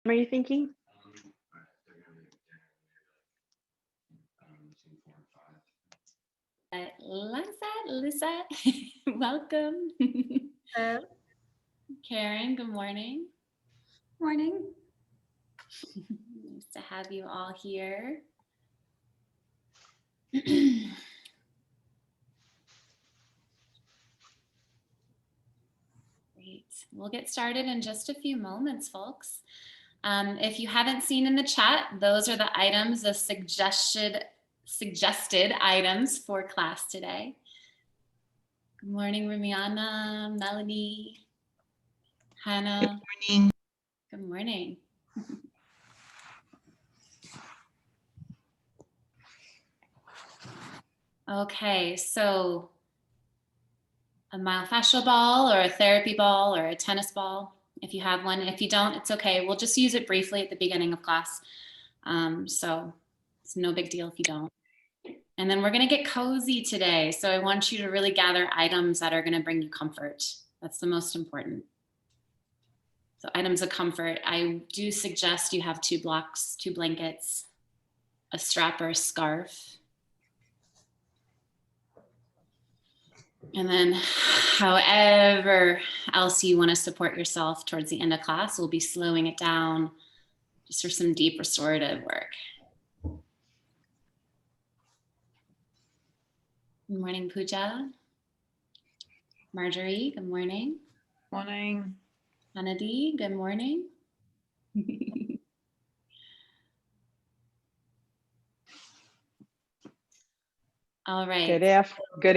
Are you thinking? Lisa, welcome. Hello. Karen, good morning. Morning. Nice to have you all here. Great. We'll get started in just a few moments, folks. If you haven't seen in the chat, those are the items, the suggested items for class today. Good morning, Ramiana, Melanie, Hannah. Good morning. Good morning. Okay, so a myofascial ball or a therapy ball or a tennis ball, if you have one. If you don't, it's okay. We'll just use it briefly at the beginning of class. So it's no big deal if you don't. And then we're gonna get cozy today. So I want you to really gather items that are gonna bring you comfort. That's the most important. So items of comfort, I do suggest you have 2 blocks, 2 blankets, a strap or a scarf. And then however else you want to support yourself towards the end of class, we'll be slowing it down just for some deep restorative work. Good morning, Pooja. Marjorie, good morning. Morning. Anadi, good morning. All right. Good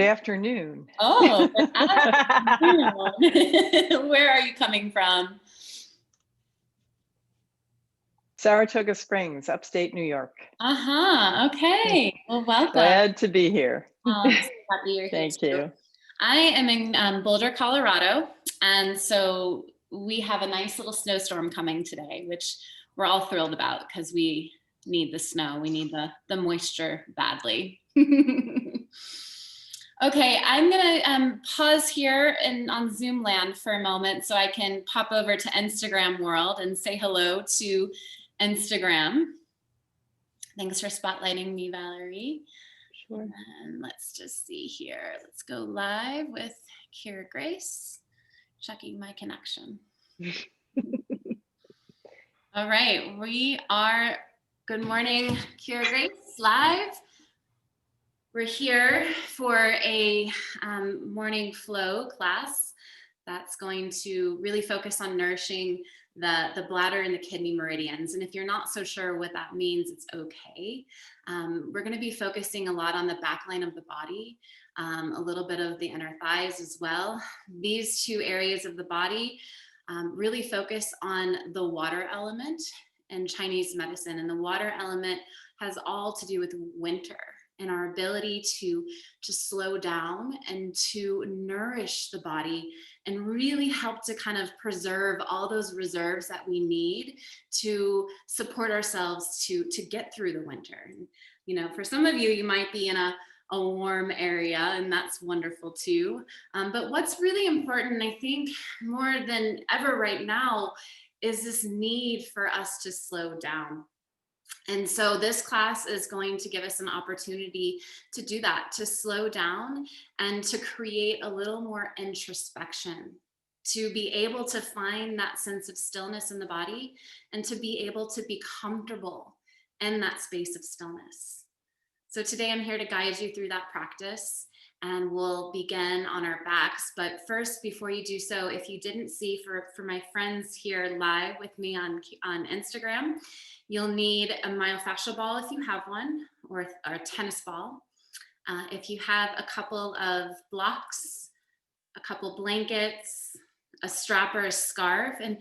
afternoon. Oh, good afternoon. Where are you coming from? Saratoga Springs, upstate New York. Okay. Well, welcome. Glad to be here. I'm so happy you're here. Thank you. I am in Boulder, Colorado, and so we have a nice little snowstorm coming today, which we're all thrilled about because we need the snow. We need the moisture badly. Okay, I'm gonna pause here on Zoom land for a moment so I can pop over to Instagram world and say hello to Instagram. Thanks for spotlighting me, Valerie. Sure. And let's just see here. Let's go live with KiraGrace. Checking my connection. All right, we are, good morning, KiraGrace live. We're here for a morning flow class that's going to really focus on nourishing the bladder and the kidney meridians. And if you're not so sure what that means, it's okay. We're going to be focusing a lot on the back line of the body, a little bit of the inner thighs as well. These 2 areas of the body really focus on the water element in Chinese medicine. And the water element has all to do with winter and our ability to slow down and to nourish the body and really help to kind of preserve all those reserves that we need to support ourselves to get through the winter. You know, for some of you, you might be in a warm area, and that's wonderful too. But what's really important, I think more than ever right now, is this need for us to slow down. And so this class is going to give us an opportunity to do that, to slow down and to create a little more introspection, to be able to find that sense of stillness in the body and to be able to be comfortable in that space of stillness. So today I'm here to guide you through that practice, and we'll begin on our backs. But first, before you do so, if you didn't see, for my friends here live with me on Instagram, you'll need a myofascial ball if you have one, or a tennis ball. If you have a couple of blocks, a couple blankets, a strap or a scarf, and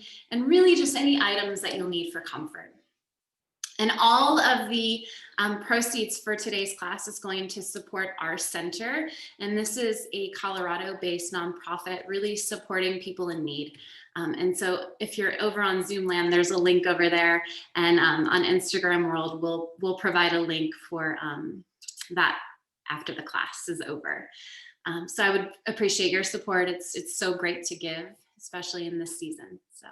really just any items that you'll need for comfort. And all of the proceeds for today's class is going to support our center. And this is a Colorado-based nonprofit really supporting people in need. And so if you're over on Zoom land, there's a link over there. And on Instagram world, we'll provide a link for that after the class is over. So I would appreciate your support. It's so great to give, especially in this season. So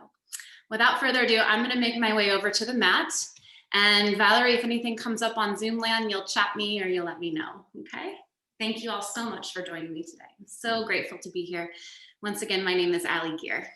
without further ado, I'm gonna make my way over to the mat. And Valerie, if anything comes up on Zoom land, you'll chat me or you'll let me know, okay? Thank you all so much for joining me today. I'm so grateful to be here. Once again, my name is Ali Gear.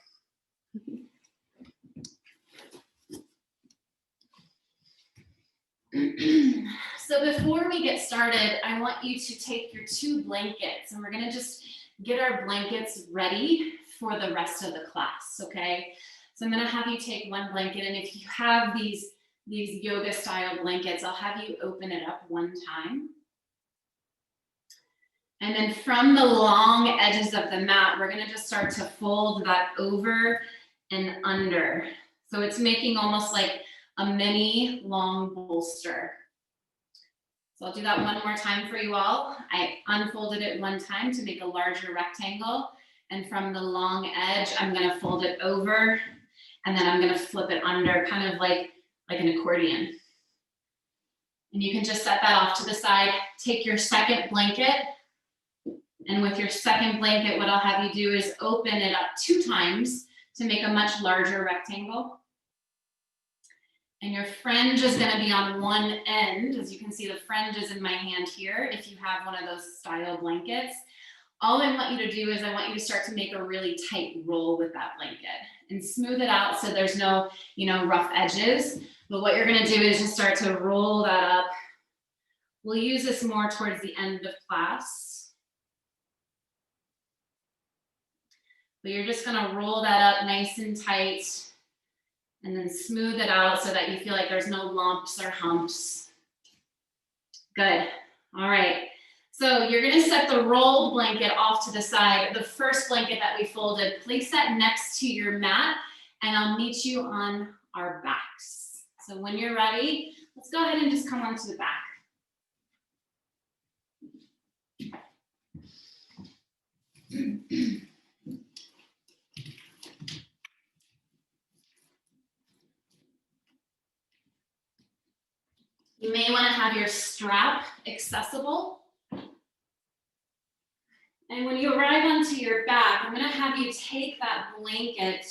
So before we get started, I want you to take your 2 blankets and we're gonna just get our blankets ready for the rest of the class, okay? So I'm gonna have you take 1 blanket, and if you have these yoga style blankets, I'll have you open it up 1 time. And then from the long edges of the mat, we're gonna just start to fold that over and under. So it's making almost like a mini long bolster. So I'll do that 1 more time for you all. I unfolded it 1 time to make a larger rectangle. And from the long edge, I'm gonna fold it over and then I'm gonna flip it under, kind of like an accordion. And you can just set that off to the side. Take your 2nd blanket. And with your 2nd blanket, what I'll have you do is open it up 2 times to make a much larger rectangle. And your fringe is gonna be on one end. As you can see, the fringe is in my hand here, if you have one of those style blankets. All I want you to do is I want you to start to make a really tight roll with that blanket and smooth it out so there's no, rough edges. But what you're gonna do is just start to roll that up. We'll use this more towards the end of class. But you're just gonna roll that up nice and tight and then smooth it out so that you feel like there's no lumps or humps. Good, all right. So you're gonna set the rolled blanket off to the side. The first blanket that we folded, place that next to your mat and I'll meet you on our backs. So when you're ready, let's go ahead and just come onto the back. You may want to have your strap accessible. And when you arrive onto your back, I'm going to have you take that blanket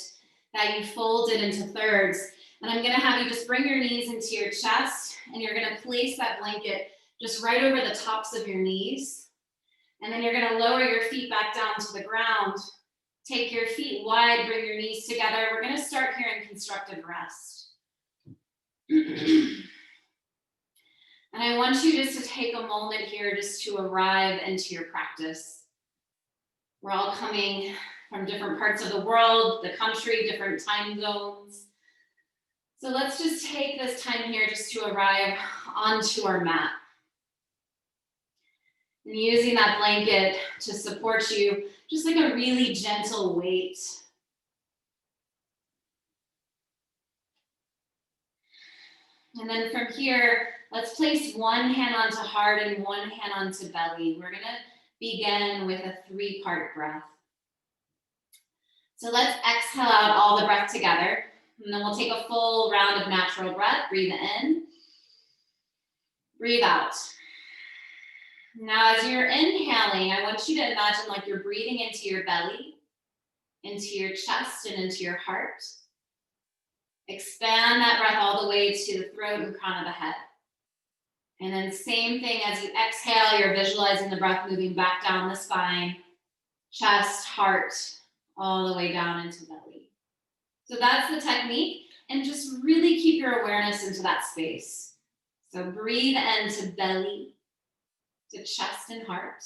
that you folded into thirds, and I'm going to have you just bring your knees into your chest, and you're going to place that blanket just right over the tops of your knees. And then you're going to lower your feet back down to the ground. Take your feet wide, bring your knees together. We're going to start here in constructive rest. And I want you just to take a moment here just to arrive into your practice. We're all coming from different parts of the world, the country, different time zones. So let's just take this time here just to arrive onto our mat. And using that blanket to support you, just like a really gentle weight. And then from here, let's place 1 hand onto heart and 1 hand onto belly. We're gonna begin with a 3-part breath. So let's exhale out all the breath together. And then we'll take a full round of natural breath. Breathe in, breathe out. Now, as you're inhaling, I want you to imagine like you're breathing into your belly, into your chest, and into your heart. Expand that breath all the way to the throat and crown of the head. And then same thing as you exhale, you're visualizing the breath moving back down the spine, chest, heart, all the way down into belly. So that's the technique, and just really keep your awareness into that space. So breathe into belly, to chest and heart,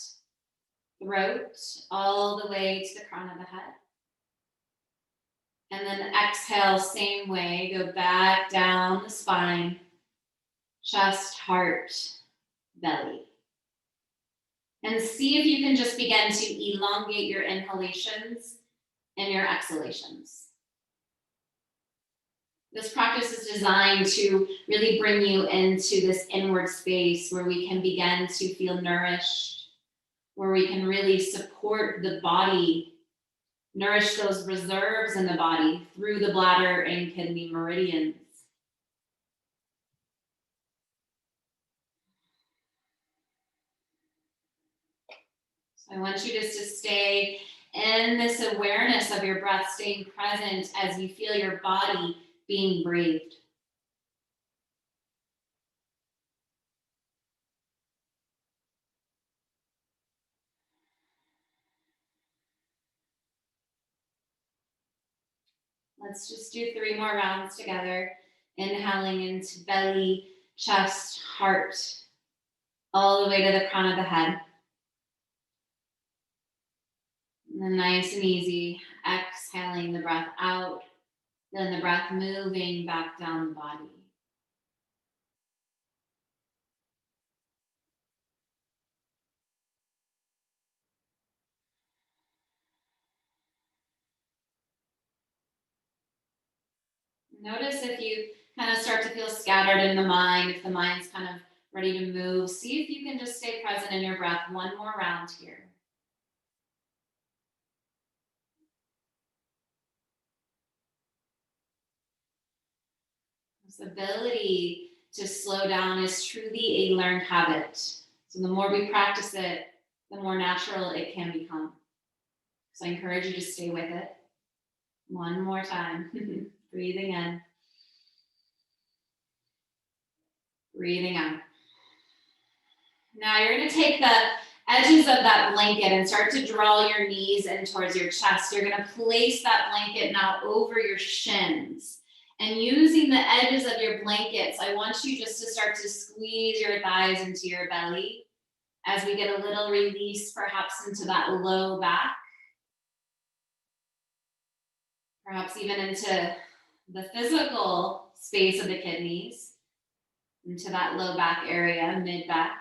throat, all the way to the crown of the head. And then exhale, same way, go back down the spine, chest, heart, belly. And see if you can just begin to elongate your inhalations and your exhalations. This practice is designed to really bring you into this inward space where we can begin to feel nourished, where we can really support the body, nourish those reserves in the body through the bladder and kidney meridians. So I want you just to stay and this awareness of your breath staying present as you feel your body being breathed. Let's just do 3 more rounds together. Inhaling into belly, chest, heart, all the way to the crown of the head. And then nice and easy, exhaling the breath out, then the breath moving back down the body. Notice if you kind of start to feel scattered in the mind, if the mind's kind of ready to move, see if you can just stay present in your breath. 1 more round here. This ability to slow down is truly a learned habit. So the more we practice it, the more natural it can become. So I encourage you to stay with it. 1 more time. Breathing in. Breathing out. Now you're going to take the edges of that blanket and start to draw your knees in towards your chest. You're going to place that blanket now over your shins. And using the edges of your blankets, I want you just to start to squeeze your thighs into your belly as we get a little release perhaps into that low back. Perhaps even into the physical space of the kidneys, into that low back area, mid back.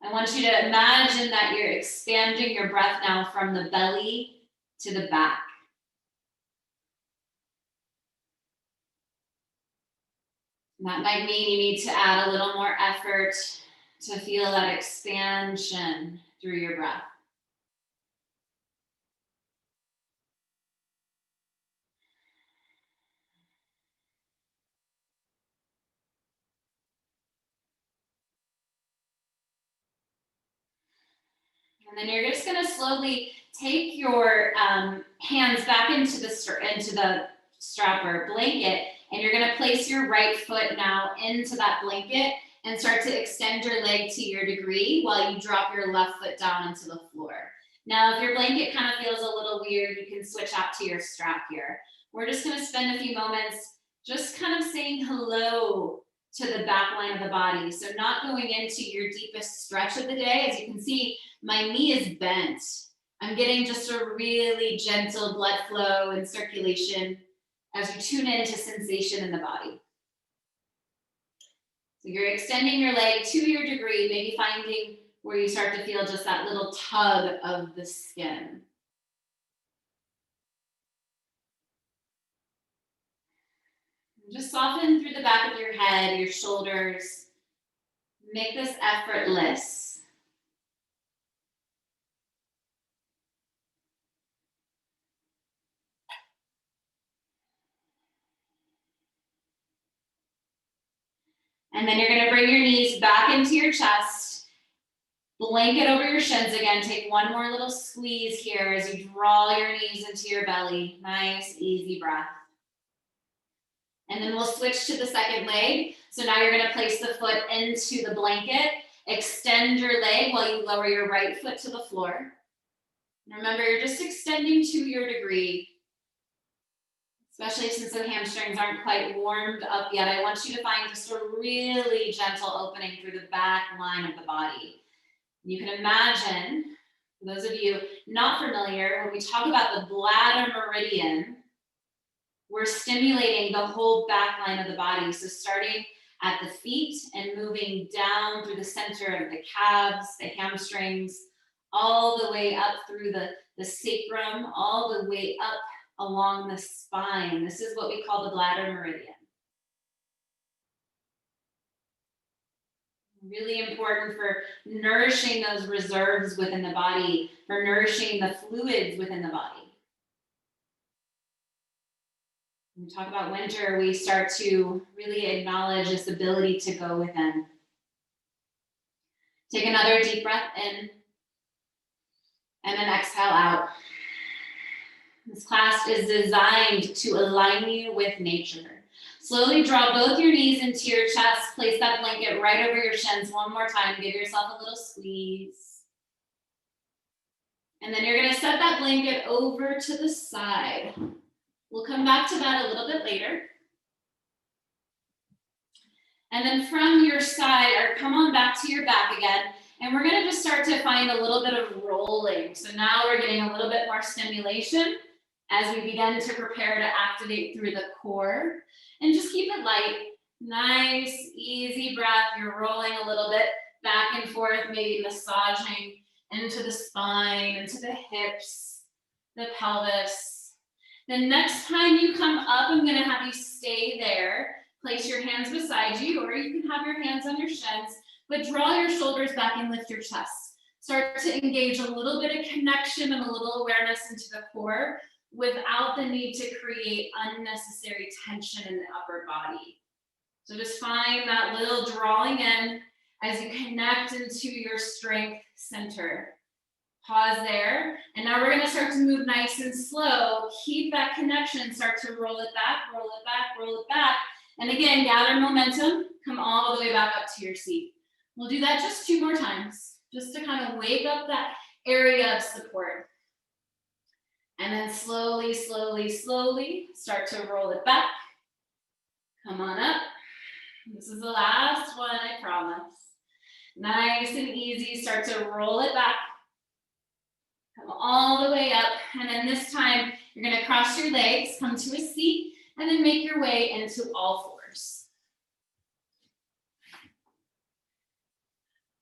I want you to imagine that you're expanding your breath now from the belly to the back. And that might mean you need to add a little more effort to feel that expansion through your breath. And then you're just going to slowly take your hands back into the strap or blanket, and you're going to place your right foot now into that blanket and start to extend your leg to your degree while you drop your left foot down into the floor. Now, if your blanket kind of feels a little weird, you can switch out to your strap here. We're just going to spend a few moments just kind of saying hello to the back line of the body. So not going into your deepest stretch of the day. As you can see, my knee is bent. I'm getting just a really gentle blood flow and circulation as you tune into sensation in the body. So you're extending your leg to your degree, maybe finding where you start to feel just that little tug of the skin. Just soften through the back of your head, your shoulders. Make this effortless. And then you're going to bring your knees back into your chest. Blanket over your shins again. Take 1 more little squeeze here as you draw your knees into your belly. Nice, easy breath. And then we'll switch to the second leg. So now you're going to place the foot into the blanket. Extend your leg while you lower your right foot to the floor. And remember, you're just extending to your degree. Especially since the hamstrings aren't quite warmed up yet, I want you to find just a really gentle opening through the back line of the body. You can imagine, for those of you not familiar, when we talk about the bladder meridian, we're stimulating the whole back line of the body. So starting at the feet and moving down through the center of the calves, the hamstrings, all the way up through the sacrum, all the way up along the spine. This is what we call the bladder meridian. Really important for nourishing those reserves within the body, for nourishing the fluids within the body. When we talk about winter, we start to really acknowledge this ability to go within. Take another deep breath in, and then exhale out. This class is designed to align you with nature. Slowly draw both your knees into your chest. Place that blanket right over your shins one more time. Give yourself a little squeeze. And then you're gonna set that blanket over to the side. We'll come back to that a little bit later. And then from your side, or come on back to your back again. And we're gonna just start to find a little bit of rolling. So now we're getting a little bit more stimulation as we begin to prepare to activate through the core. And just keep it light. Nice, easy breath. You're rolling a little bit back and forth, maybe massaging into the spine, into the hips, the pelvis. The next time you come up, I'm gonna have you stay there. Place your hands beside you, or you can have your hands on your shins, but draw your shoulders back and lift your chest. Start to engage a little bit of connection and a little awareness into the core without the need to create unnecessary tension in the upper body. So just find that little drawing in as you connect into your strength center. Pause there, and now we're gonna start to move nice and slow. Keep that connection, start to roll it back, roll it back, roll it back. And again, gather momentum, come all the way back up to your seat. We'll do that just 2 more times, just to kind of wake up that area of support. And then slowly, slowly, slowly, start to roll it back. Come on up. This is the last one, I promise. Nice and easy, start to roll it back. Come all the way up, and then this time, you're gonna cross your legs, come to a seat, and then make your way into all fours.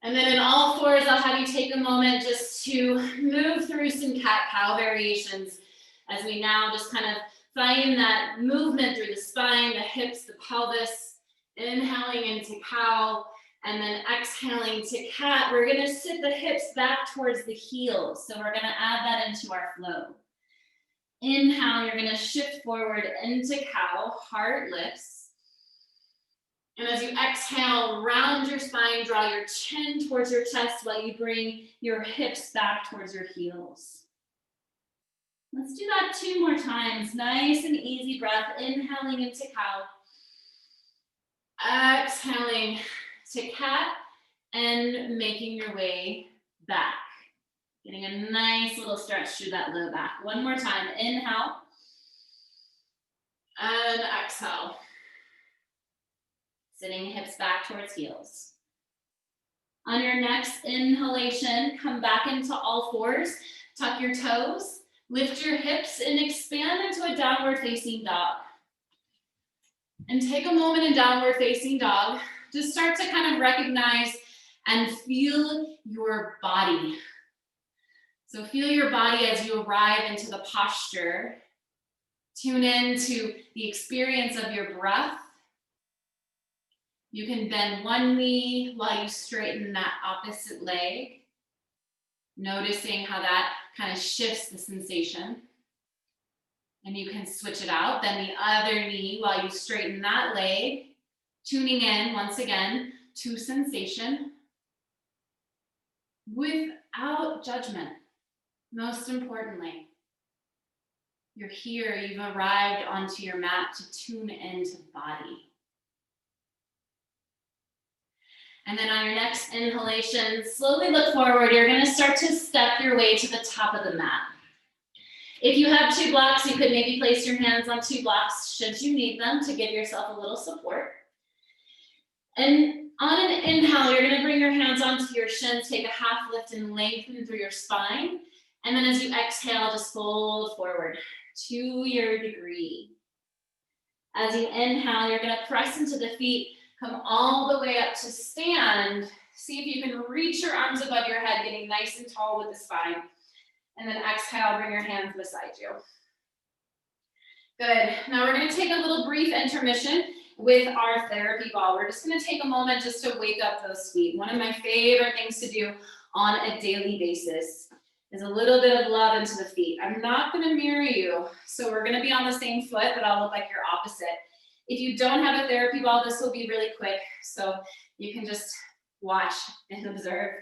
And then in all fours, I'll have you take a moment just to move through some cat-cow variations as we now just kind of find that movement through the spine, the hips, the pelvis, inhaling into cow, and then exhaling to cat. We're gonna sit the hips back towards the heels. So we're gonna add that into our flow. Inhale, you're gonna shift forward into cow, heart lifts. And as you exhale, round your spine, draw your chin towards your chest while you bring your hips back towards your heels. Let's do that 2 more times. Nice and easy breath, inhaling into cow. Exhaling to cat and making your way back. Getting a nice little stretch through that low back. 1 more time, inhale and exhale. Sitting hips back towards heels. On your next inhalation, come back into all fours, tuck your toes, lift your hips and expand into a downward facing dog. And take a moment in downward facing dog. Just start to kind of recognize and feel your body. So feel your body as you arrive into the posture. Tune in to the experience of your breath. You can bend one knee while you straighten that opposite leg, noticing how that kind of shifts the sensation. And you can switch it out, then the other knee while you straighten that leg, tuning in once again to sensation without judgment. Most importantly, you're here, you've arrived onto your mat to tune into body. And then on your next inhalation, slowly look forward. You're gonna start to step your way to the top of the mat. If you have 2 blocks, you could maybe place your hands on 2 blocks should you need them to give yourself a little support. And on an inhale, you're gonna bring your hands onto your shins, take a half lift and lengthen through your spine. And then as you exhale, just fold forward to your degree. As you inhale, you're gonna press into the feet, come all the way up to stand. See if you can reach your arms above your head, getting nice and tall with the spine. And then exhale, bring your hands beside you. Good. Now we're gonna take a little brief intermission with our therapy ball. We're just gonna take a moment just to wake up those feet. One of my favorite things to do on a daily basis is a little bit of love into the feet. I'm not gonna mirror you, so we're gonna be on the same foot, but I'll look like you're opposite. If you don't have a therapy ball, this will be really quick, so you can just watch and observe.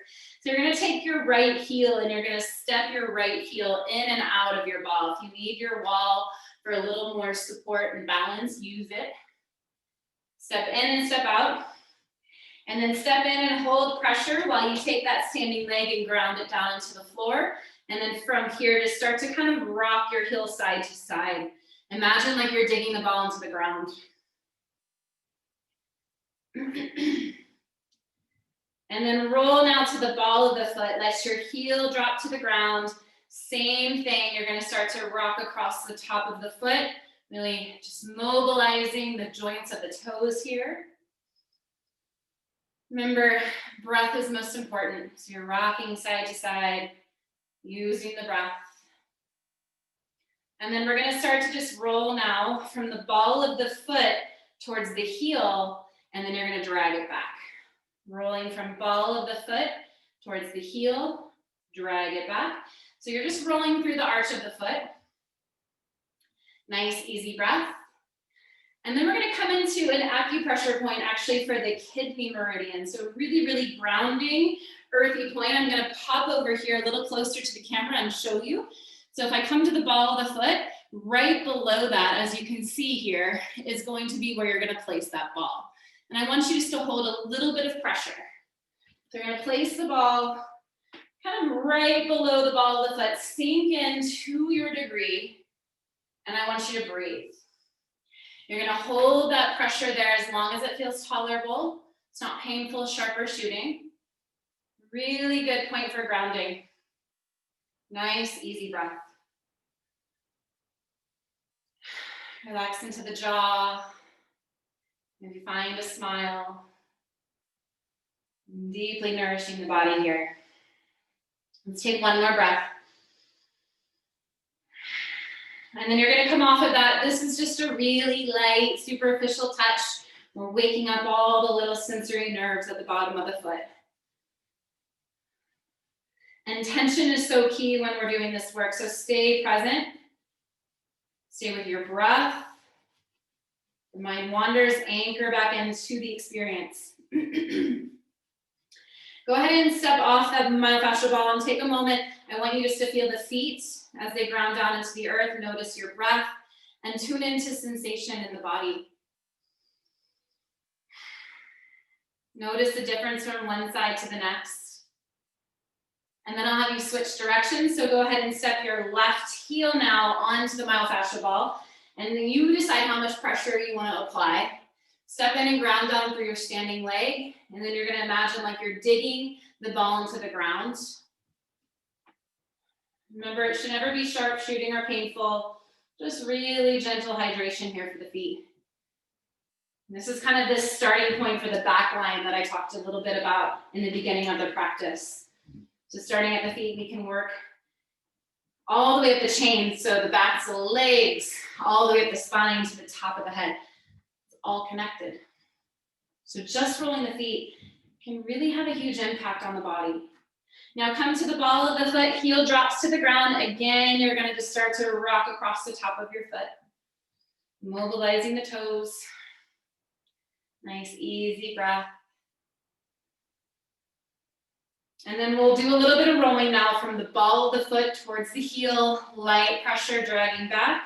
So you're gonna take your right heel and you're gonna step your right heel in and out of your ball. If you need your wall for a little more support and balance, use it. Step in and step out. And then step in and hold pressure while you take that standing leg and ground it down into the floor. And then from here, just start to kind of rock your heel side to side. Imagine like you're digging the ball into the ground. And then roll now to the ball of the foot. Let your heel drop to the ground. Same thing, you're gonna start to rock across the top of the foot, really just mobilizing the joints of the toes here. Remember, breath is most important. So you're rocking side to side, using the breath. And then we're gonna start to just roll now from the ball of the foot towards the heel, and then you're gonna drag it back. Rolling from ball of the foot towards the heel, drag it back. So you're just rolling through the arch of the foot. Nice, easy breath. And then we're gonna come into an acupressure point actually for the kidney meridian. So really, really grounding, earthy point. I'm gonna pop over here a little closer to the camera and show you. So if I come to the ball of the foot, right below that, as you can see here, is going to be where you're gonna place that ball. And I want you just to hold a little bit of pressure. So you're gonna place the ball kind of right below the ball of the foot, sink in to your degree, and I want you to breathe. You're gonna hold that pressure there as long as it feels tolerable. It's not painful, sharp, or shooting. Really good point for grounding. Nice, easy breath. Relax into the jaw. Maybe find a smile. Deeply nourishing the body here. Let's take one more breath. And then you're gonna come off of that. This is just a really light, superficial touch. We're waking up all the little sensory nerves at the bottom of the foot. And tension is so key when we're doing this work. So stay present. Stay with your breath. The mind wanders, anchor back into the experience. Go ahead and step off that myofascial ball and take a moment. I want you just to feel the feet as they ground down into the earth. Notice your breath and tune into sensation in the body. Notice the difference from one side to the next. And then I'll have you switch directions. So go ahead and step your left heel now onto the myofascial ball. And then you decide how much pressure you want to apply. Step in and ground down through your standing leg. And then you're going to imagine like you're digging the ball into the ground. Remember, it should never be sharp, shooting, or painful. Just really gentle hydration here for the feet. And this is kind of this starting point for the back line that I talked a little bit about in the beginning of the practice. So starting at the feet, we can work all the way up the chain. So the backs of the legs, all the way up the spine to the top of the head. It's all connected. So just rolling the feet can really have a huge impact on the body. Now come to the ball of the foot, heel drops to the ground. Again, you're gonna just start to rock across the top of your foot. Mobilizing the toes. Nice, easy breath. And then we'll do a little bit of rolling now from the ball of the foot towards the heel, light pressure dragging back.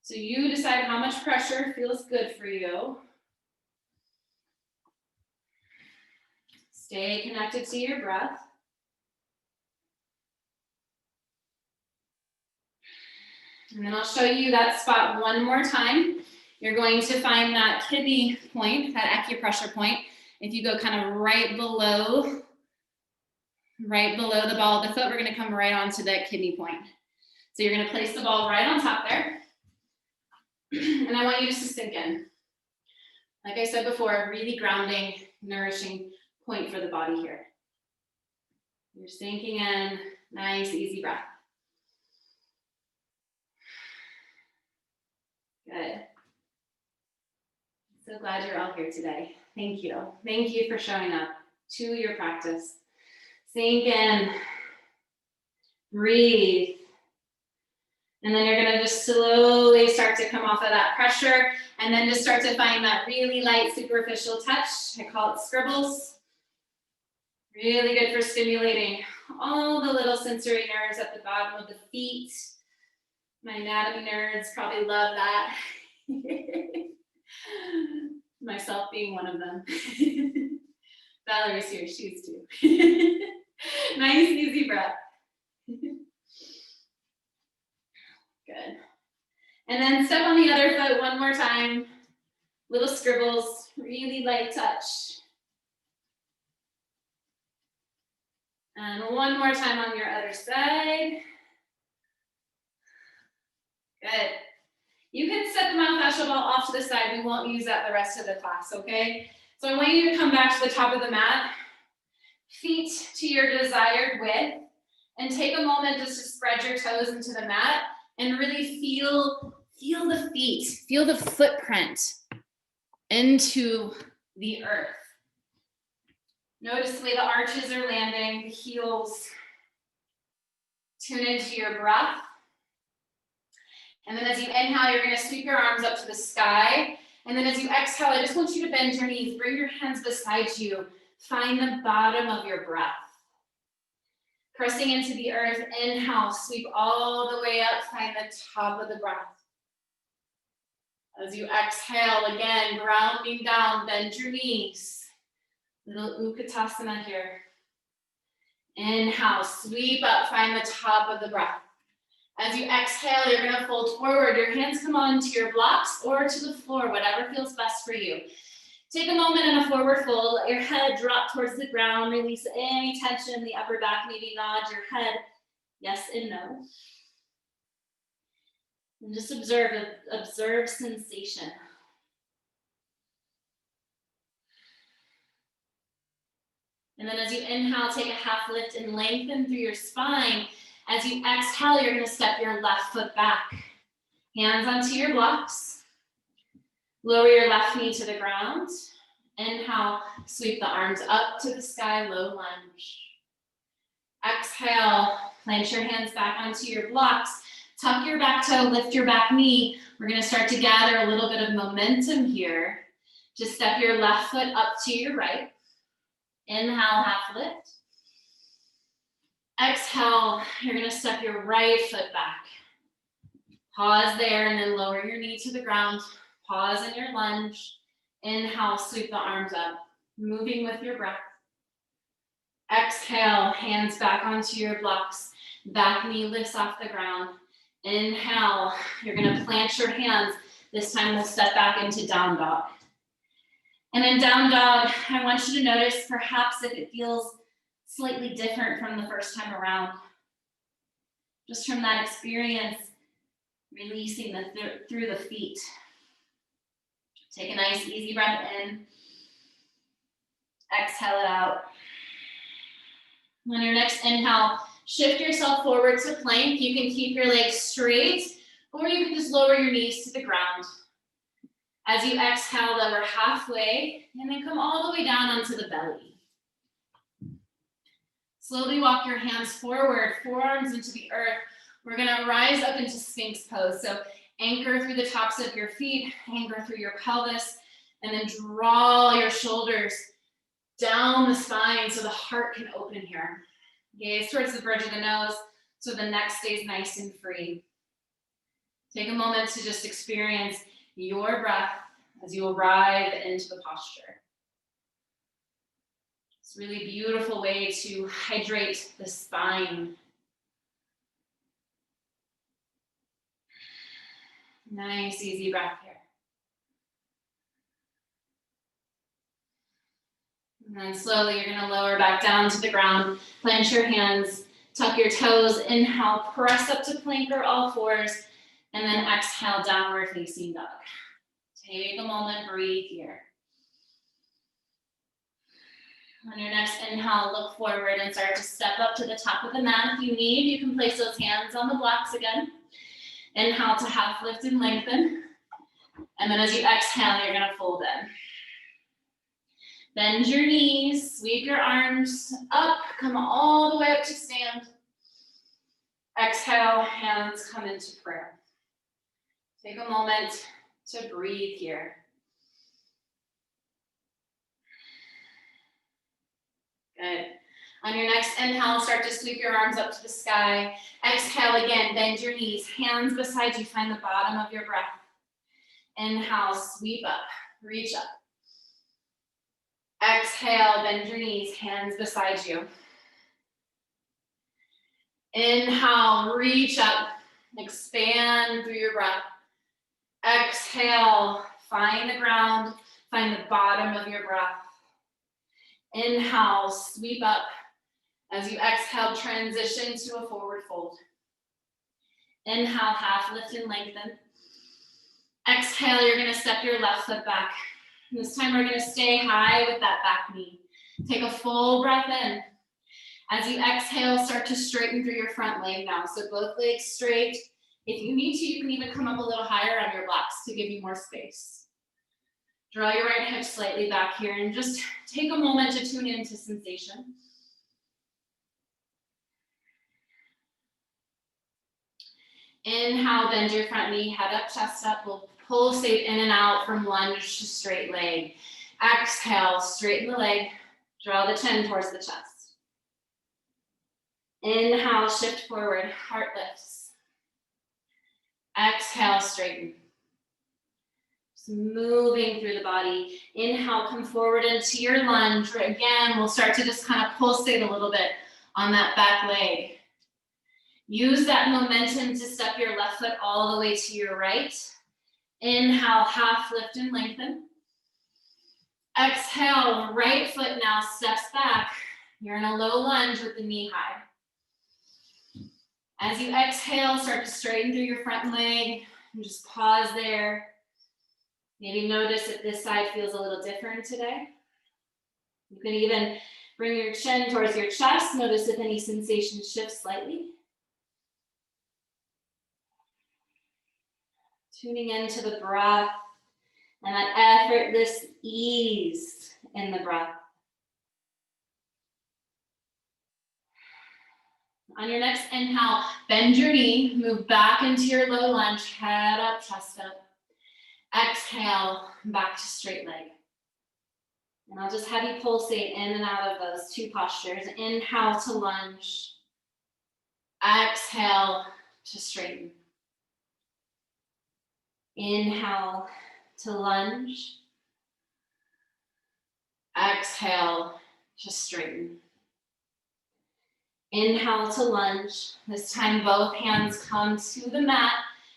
So you decide how much pressure feels good for you. Stay connected to your breath. And then I'll show you that spot one more time. You're going to find that kidney point, that acupressure point. If you go kind of right below the ball of the foot, we're gonna come right onto that kidney point. So you're gonna place the ball right on top there. And I want you just to sink in. Like I said before, really grounding, nourishing point for the body here. You're sinking in, nice, easy breath. Good. So glad you're all here today. Thank you. Thank you for showing up to your practice. Sink in, breathe. And then you're gonna just slowly start to come off of that pressure and then just start to find that really light superficial touch. I call it scribbles. Really good for stimulating all the little sensory nerves at the bottom of the feet. My anatomy nerds probably love that. Myself being one of them. Valerie's here, she's too. Nice, easy breath. Good. And then step on the other foot one more time. Little scribbles, really light touch. And one more time on your other side. Good. You can set the myofascial ball off to the side. We won't use that the rest of the class, okay? So I want you to come back to the top of the mat, feet to your desired width, and take a moment just to spread your toes into the mat and really feel the feet, feel the footprint into the earth. Notice the way the arches are landing, the heels. Tune into your breath. And then as you inhale, you're gonna sweep your arms up to the sky. And then as you exhale, I just want you to bend your knees, bring your hands beside you. Find the bottom of your breath. Pressing into the earth, inhale, sweep all the way up, find the top of the breath. As you exhale, again, grounding down, bend your knees. Little Utkatasana here. Inhale, sweep up, find the top of the breath. As you exhale, you're gonna fold forward. Your hands come onto your blocks or to the floor, whatever feels best for you. Take a moment in a forward fold. Let your head drop towards the ground. Release any tension in the upper back. Maybe nod your head yes and no. And just observe sensation. And then as you inhale, take a half lift and lengthen through your spine. As you exhale, you're gonna step your left foot back. Hands onto your blocks. Lower your left knee to the ground. Inhale, sweep the arms up to the sky, low lunge. Exhale, plant your hands back onto your blocks. Tuck your back toe, lift your back knee. We're gonna start to gather a little bit of momentum here. Just step your left foot up to your right. Inhale, half lift. Exhale, you're gonna step your right foot back. Pause there and then lower your knee to the ground. Pause in your lunge. Inhale, sweep the arms up, moving with your breath. Exhale, hands back onto your blocks. Back knee lifts off the ground. Inhale, you're gonna plant your hands. This time we'll step back into down dog. And in down dog, I want you to notice perhaps if it feels slightly different from the first time around. Just from that experience, releasing through the feet. Take a nice easy breath in. Exhale it out. On your next inhale, shift yourself forward to plank. You can keep your legs straight, or you can just lower your knees to the ground. As you exhale, lower halfway, and then come all the way down onto the belly. Slowly walk your hands forward, forearms into the earth. We're gonna rise up into Sphinx pose. So anchor through the tops of your feet, anchor through your pelvis, and then draw your shoulders down the spine so the heart can open here. Gaze towards the bridge of the nose so the neck stays nice and free. Take a moment to just experience your breath as you arrive into the posture. It's a really beautiful way to hydrate the spine. Nice, easy breath here. And then slowly you're gonna lower back down to the ground, plant your hands, tuck your toes, inhale, press up to plank or all fours, and then exhale, downward facing dog. Take a moment, breathe here. On your next inhale, look forward and start to step up to the top of the mat. If you need, you can place those hands on the blocks again. Inhale to half lift and lengthen. And then as you exhale, you're gonna fold in. Bend your knees, sweep your arms up, come all the way up to stand. Exhale, hands come into prayer. Take a moment to breathe here. Good. On your next inhale, start to sweep your arms up to the sky. Exhale again, bend your knees, hands beside you, find the bottom of your breath. Inhale, sweep up, reach up. Exhale, bend your knees, hands beside you. Inhale, reach up, expand through your breath. Exhale, find the ground, find the bottom of your breath. Inhale, sweep up. As you exhale, transition to a forward fold. Inhale, half lift and lengthen. Exhale, you're gonna step your left foot back. And this time we're gonna stay high with that back knee. Take a full breath in. As you exhale, start to straighten through your front leg now. So both legs straight. If you need to, you can even come up a little higher on your blocks to give you more space. Draw your right hip slightly back here and just take a moment to tune into sensation. Inhale, bend your front knee, head up, chest up. We'll pulsate in and out from lunge to straight leg. Exhale, straighten the leg. Draw the chin towards the chest. Inhale, shift forward, heart lifts. Exhale, straighten. Just moving through the body. Inhale, come forward into your lunge. Again, we'll start to just kind of pulsate a little bit on that back leg. Use that momentum to step your left foot all the way to your right. Inhale, half lift and lengthen. Exhale, right foot now steps back. You're in a low lunge with the knee high. As you exhale, start to straighten through your front leg and just pause there. Maybe notice if this side feels a little different today. You can even bring your chin towards your chest. Notice if any sensation shifts slightly. Tuning into the breath and that effortless ease in the breath. On your next inhale, bend your knee, move back into your low lunge, head up, chest up. Exhale, back to straight leg. And I'll just have you pulsate in and out of those two postures. Inhale to lunge. Exhale to straighten. Inhale to lunge. Exhale to straighten. Inhale to lunge. This time both hands come to the mat.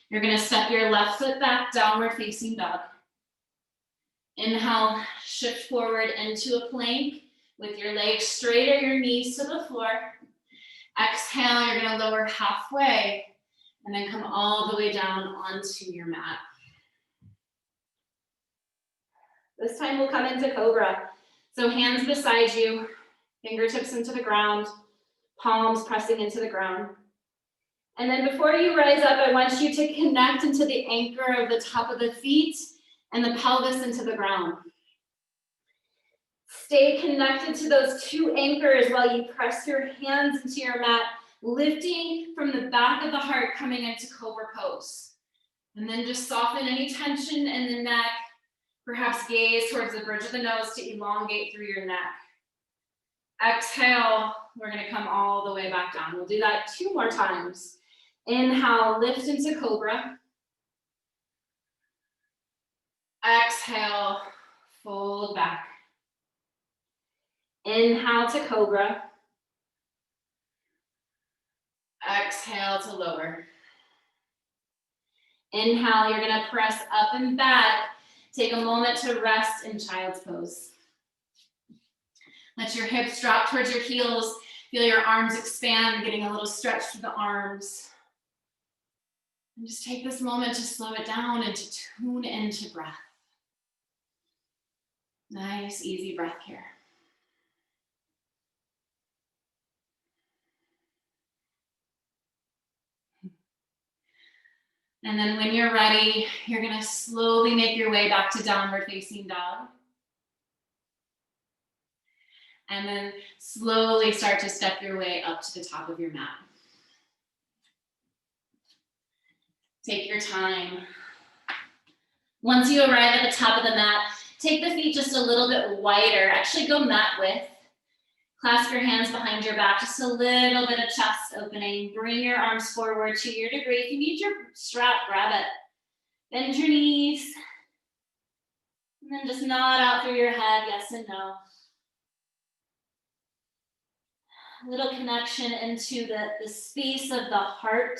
You're gonna step your left foot back, downward facing dog. Inhale, shift forward into a plank with your legs straight or your knees to the floor. Exhale, you're gonna lower halfway and then come all the way down onto your mat. This time we'll come into Cobra. So hands beside you, fingertips into the ground, palms pressing into the ground. And then before you rise up, I want you to connect into the anchor of the top of the feet and the pelvis into the ground. Stay connected to those two anchors while you press your hands into your mat, lifting from the back of the heart, coming into Cobra pose. And then just soften any tension in the neck, perhaps gaze towards the bridge of the nose to elongate through your neck. Exhale, we're gonna come all the way back down. We'll do that 2 more times. Inhale, lift into Cobra. Exhale, fold back. Inhale to Cobra. Exhale to lower. Inhale, you're gonna press up and back. Take a moment to rest in child's pose. Let your hips drop towards your heels. Feel your arms expand, getting a little stretch through the arms. And just take this moment to slow it down and to tune into breath. Nice, easy breath here. And then when you're ready, you're gonna slowly make your way back to downward facing dog. And then slowly start to step your way up to the top of your mat. Take your time. Once you arrive at the top of the mat, take the feet just a little bit wider. Actually go mat width. Clasp your hands behind your back, just a little bit of chest opening. Bring your arms forward to your degree. If you need your strap, grab it. Bend your knees. And then just nod out through your head, yes and no. A little connection into the space of the heart.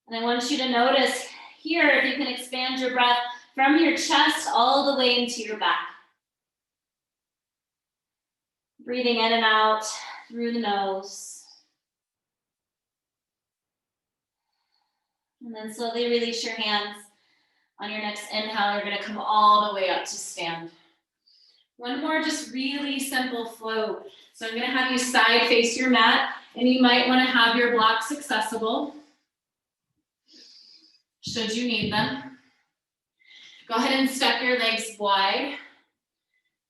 And I want you to notice here, if you can expand your breath from your chest all the way into your back. Breathing in and out through the nose. And then slowly release your hands. On your next inhale, you're going to come all the way up to stand. One more just really simple flow. So I'm going to have you side face your mat, and you might want to have your blocks accessible should you need them. Go ahead and step your legs wide,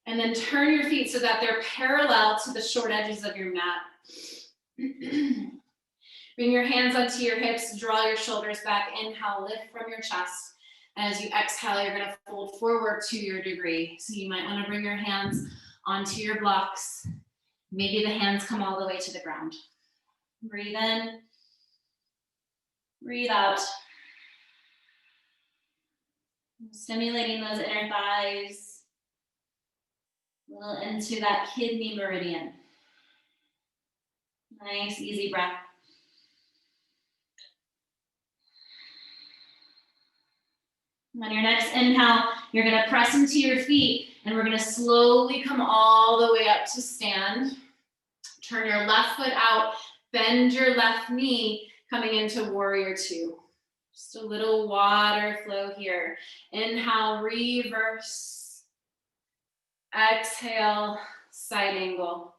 and then turn your feet so that they're parallel to the short edges of your mat. Bring your hands onto your hips, draw your shoulders back, inhale, lift from your chest. And as you exhale, you're gonna fold forward to your degree. So you might wanna bring your hands onto your blocks. Maybe the hands come all the way to the ground. Breathe in, breathe out. Stimulating those inner thighs, a little into that kidney meridian. Nice, easy breath. On your next inhale, you're going to press into your feet, and we're going to slowly come all the way up to stand. Turn your left foot out, bend your left knee, coming into warrior two. Just a little water flow here. Inhale, reverse. Exhale, side angle.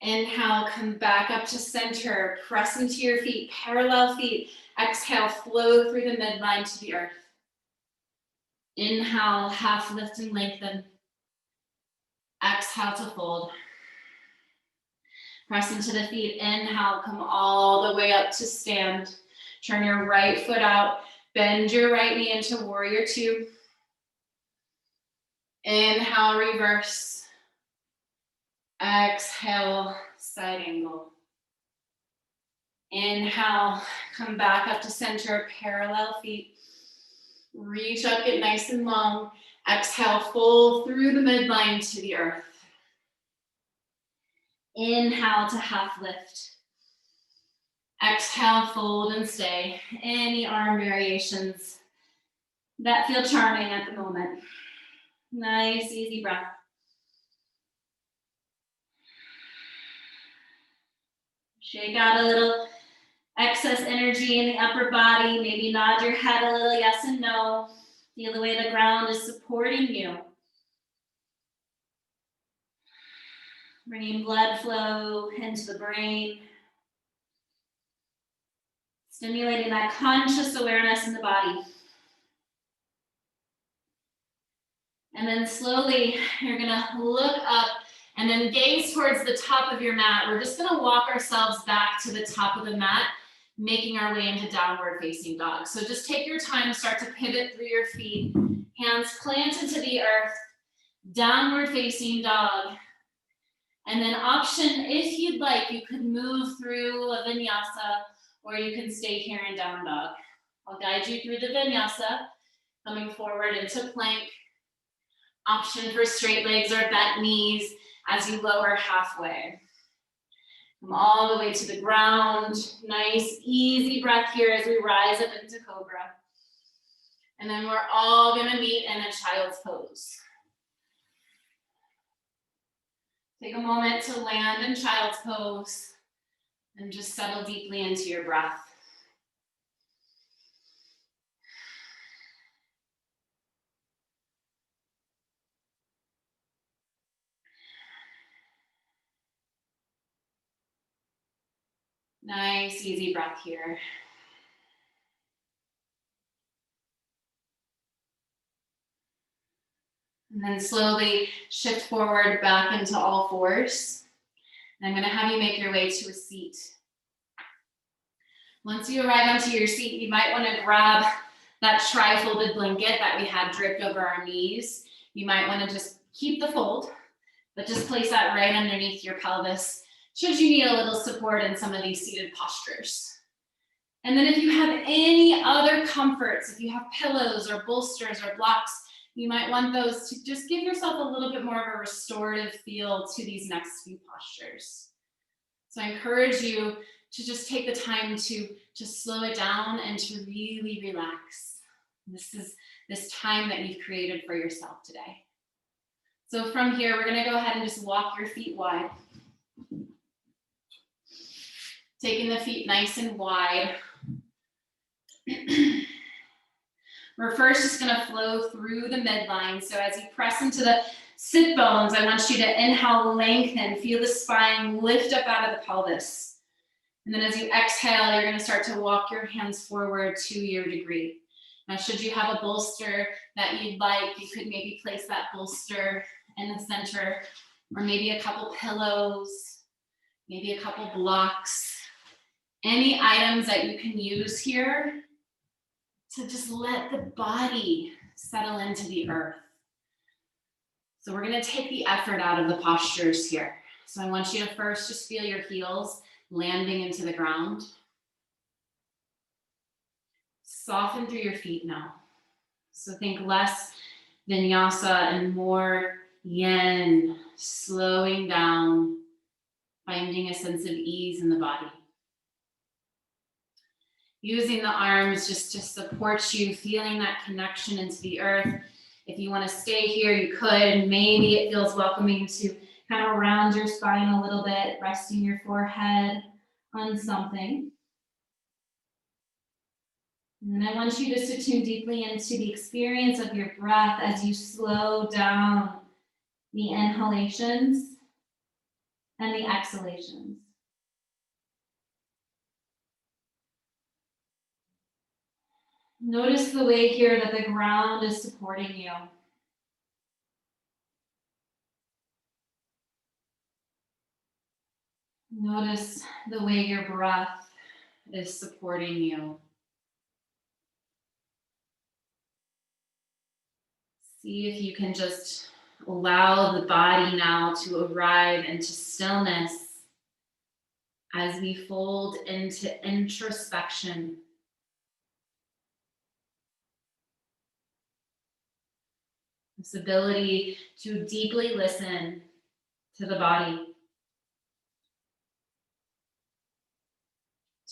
Inhale, come back up to center. Press into your feet, parallel feet. Exhale, flow through the midline to the earth. Inhale, half lift and lengthen. Exhale to fold. Press into the feet. Inhale, come all the way up to stand. Turn your right foot out. Bend your right knee into warrior two. Inhale, reverse. Exhale, side angle. Inhale, come back up to center, parallel feet. Reach up, get nice and long. Exhale, fold through the midline to the earth. Inhale to half lift. Exhale, fold and stay. Any arm variations that feel charming at the moment. Nice, easy breath. Shake out a little excess energy in the upper body. Maybe nod your head a little, yes and no. Feel the way the ground is supporting you. Bringing blood flow into the brain. Stimulating that conscious awareness in the body. And then slowly, you're gonna look up and then gaze towards the top of your mat. We're just gonna walk ourselves back to the top of the mat, making our way into downward facing dog. So just take your time, start to pivot through your feet, hands planted to the earth, downward facing dog. And then option, if you'd like, you could move through a vinyasa, or you can stay here in down dog. I'll guide you through the vinyasa, coming forward into plank. Option for straight legs or bent knees as you lower halfway. Come all the way to the ground. Nice, easy breath here as we rise up into cobra. And then we're all gonna meet in a child's pose. Take a moment to land in child's pose and just settle deeply into your breath. Nice, easy breath here. And then slowly shift forward back into all fours. And I'm gonna have you make your way to a seat. Once you arrive onto your seat, you might wanna grab that tri-folded blanket that we had draped over our knees. You might wanna just keep the fold, but just place that right underneath your pelvis, should you need a little support in some of these seated postures. And then if you have any other comforts, if you have pillows or bolsters or blocks, you might want those to just give yourself a little bit more of a restorative feel to these next few postures. So I encourage you to just take the time to slow it down and to really relax. This is this time that you've created for yourself today. So from here, we're gonna go ahead and just walk your feet wide. Taking the feet nice and wide. We're first just gonna flow through the midline. So as you press into the sit bones, I want you to inhale, lengthen, feel the spine lift up out of the pelvis. And then as you exhale, you're gonna start to walk your hands forward to your degree. Now, should you have a bolster that you'd like, you could maybe place that bolster in the center, or maybe a couple pillows, maybe a couple blocks, any items that you can use here to just let the body settle into the earth. So we're gonna take the effort out of the postures here. So I want you to first just feel your heels landing into the ground. Soften through your feet now. So think less vinyasa and more yin, slowing down, finding a sense of ease in the body. Using the arms just to support you, feeling that connection into the earth. If you want to stay here, you could. Maybe it feels welcoming to kind of round your spine a little bit, resting your forehead on something. And then I want you just to tune deeply into the experience of your breath as you slow down the inhalations and the exhalations. Notice the way here that the ground is supporting you. Notice the way your breath is supporting you. See if you can just allow the body now to arrive into stillness as we fold into introspection. This ability to deeply listen to the body,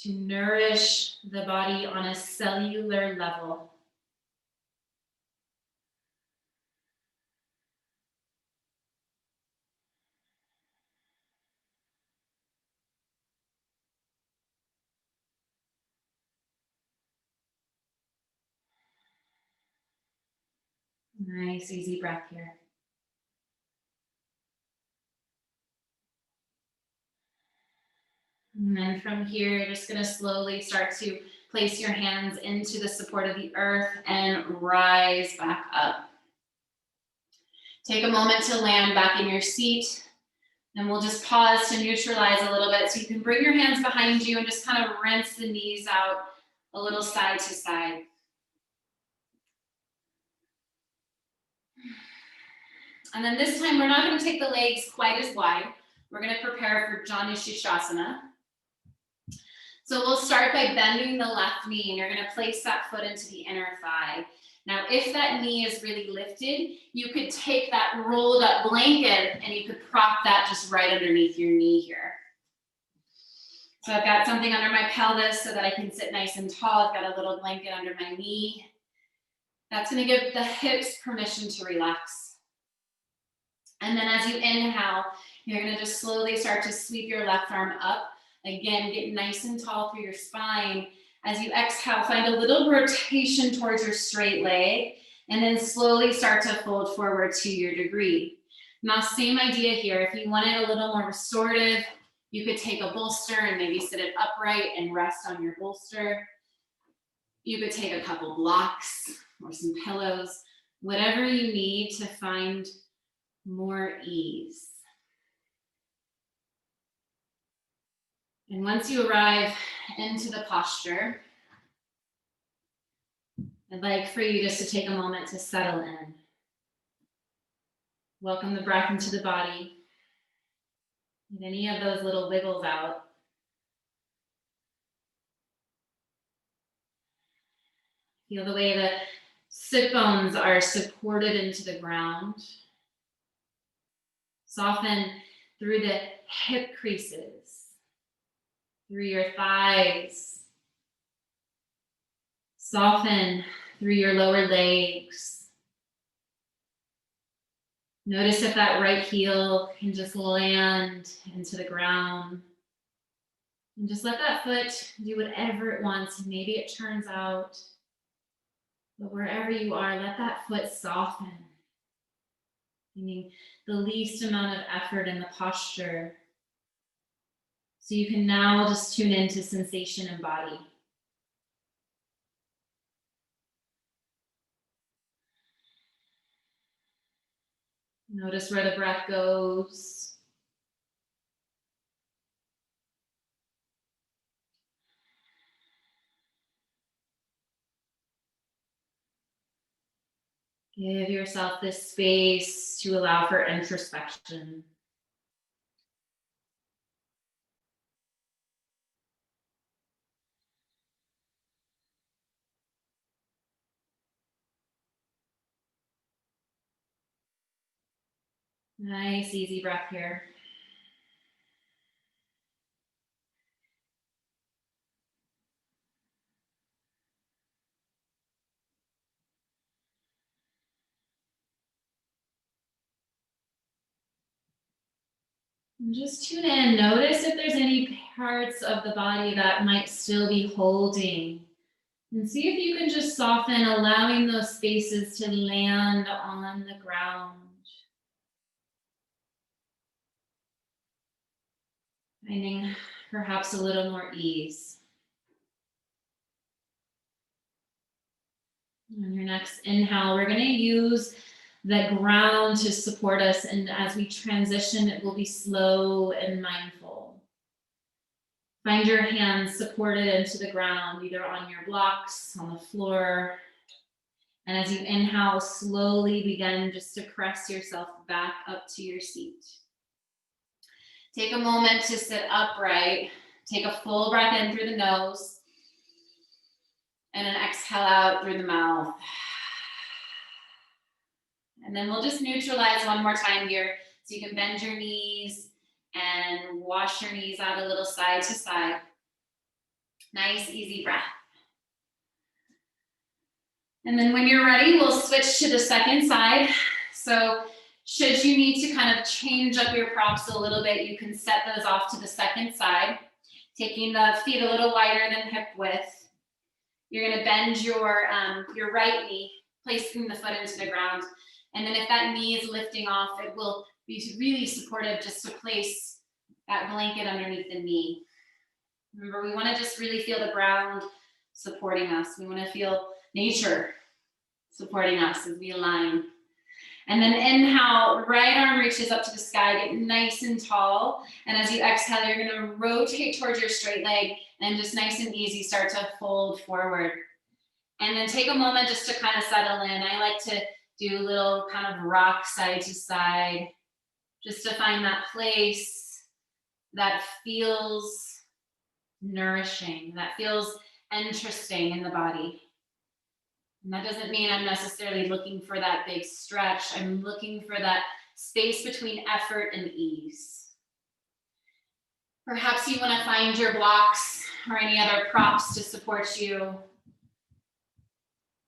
to nourish the body on a cellular level. Nice, easy breath here. And then from here, you're just going to slowly start to place your hands into the support of the earth and rise back up. Take a moment to land back in your seat. And we'll just pause to neutralize a little bit. So you can bring your hands behind you and just kind of rinse the knees out a little side to side. And then this time, we're not going to take the legs quite as wide. We're going to prepare for Janu Shirshasana. So we'll start by bending the left knee, and you're going to place that foot into the inner thigh. Now, if that knee is really lifted, you could take that rolled up blanket and you could prop that just right underneath your knee here. So I've got something under my pelvis so that I can sit nice and tall. I've got a little blanket under my knee. That's going to give the hips permission to relax. And then as you inhale, you're going to just slowly start to sweep your left arm up. Again, get nice and tall through your spine. As you exhale, find a little rotation towards your straight leg, and then slowly start to fold forward to your degree. Now, same idea here. If you want it a little more restorative, you could take a bolster and maybe sit it upright and rest on your bolster. You could take a couple blocks or some pillows, whatever you need to find more ease. And once you arrive into the posture, I'd like for you just to take a moment to settle in. Welcome the breath into the body. Get any of those little wiggles out. Feel the way the sit bones are supported into the ground. Soften through the hip creases, through your thighs. Soften through your lower legs. Notice if that right heel can just land into the ground. And just let that foot do whatever it wants. Maybe it turns out. But wherever you are, let that foot soften. Meaning the least amount of effort in the posture. So you can now just tune into sensation and body. Notice where the breath goes. Give yourself this space to allow for introspection. Nice, easy breath here. And just tune in. Notice if there's any parts of the body that might still be holding. And see if you can just soften, allowing those spaces to land on the ground. Finding perhaps a little more ease. On your next inhale, we're going to use the ground to support us. And as we transition, it will be slow and mindful. Find your hands supported into the ground, either on your blocks, on the floor. And as you inhale, slowly begin just to press yourself back up to your seat. Take a moment to sit upright. Take a full breath in through the nose. And an exhale out through the mouth. And then we'll just neutralize one more time here. So you can bend your knees and wash your knees out a little side to side. Nice, easy breath. And then when you're ready, we'll switch to the second side. So should you need to kind of change up your props a little bit, you can set those off to the second side, taking the feet a little wider than hip width. You're going to bend your right knee, placing the foot into the ground. And then if that knee is lifting off, it will be really supportive just to place that blanket underneath the knee. Remember, we want to just really feel the ground supporting us. We want to feel nature supporting us as we align. And then inhale, right arm reaches up to the sky, get nice and tall. And as you exhale, you're going to rotate towards your straight leg and just nice and easy start to fold forward. And then take a moment just to kind of settle in. I like to do a little kind of rock side to side, just to find that place that feels nourishing, that feels interesting in the body. And that doesn't mean I'm necessarily looking for that big stretch. I'm looking for that space between effort and ease. Perhaps you want to find your blocks or any other props to support you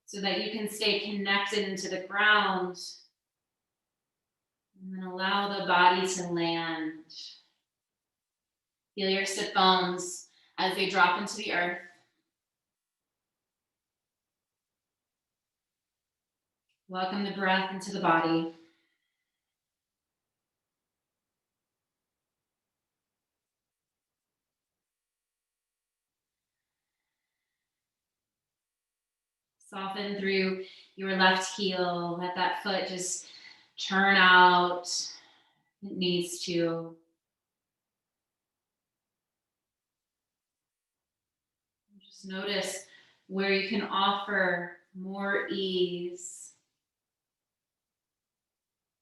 so that you can stay connected into the ground. And then allow the body to land. Feel your sit bones as they drop into the earth. Welcome the breath into the body. Soften through your left heel. Let that foot just turn out. It needs to. Just notice where you can offer more ease.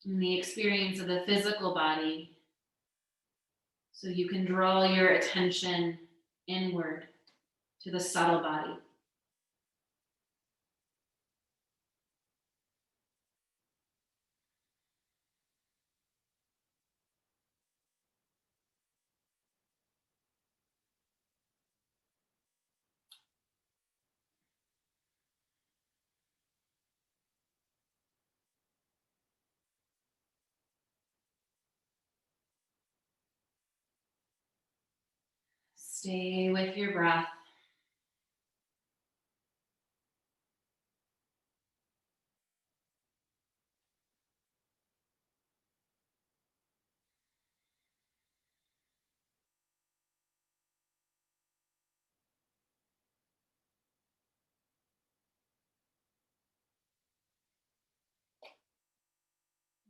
and the experience of the physical body. So you can draw your attention inward to the subtle body. Stay with your breath.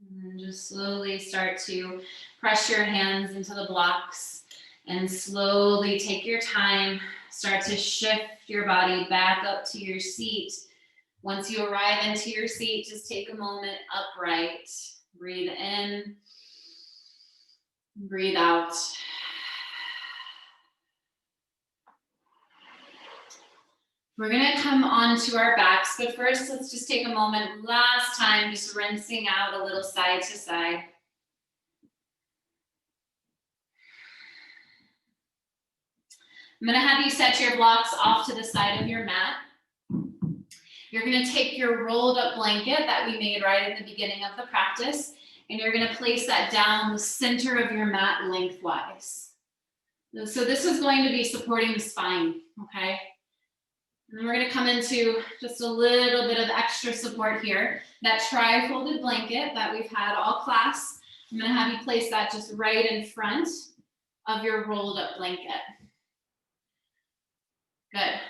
And just slowly start to press your hands into the blocks and slowly take your time. Start to shift your body back up to your seat. Once you arrive into your seat, just take a moment upright. Breathe in, breathe out. We're gonna come onto our backs, but first let's just take a moment, last time, just rinsing out a little side to side. I'm gonna have you set your blocks off to the side of your mat. You're gonna take your rolled up blanket that we made right at the beginning of the practice, and you're gonna place that down the center of your mat lengthwise. So this is going to be supporting the spine, okay? And we're gonna come into just a little bit of extra support here. That tri-folded blanket that we've had all class, I'm gonna have you place that just right in front of your rolled up blanket. Good.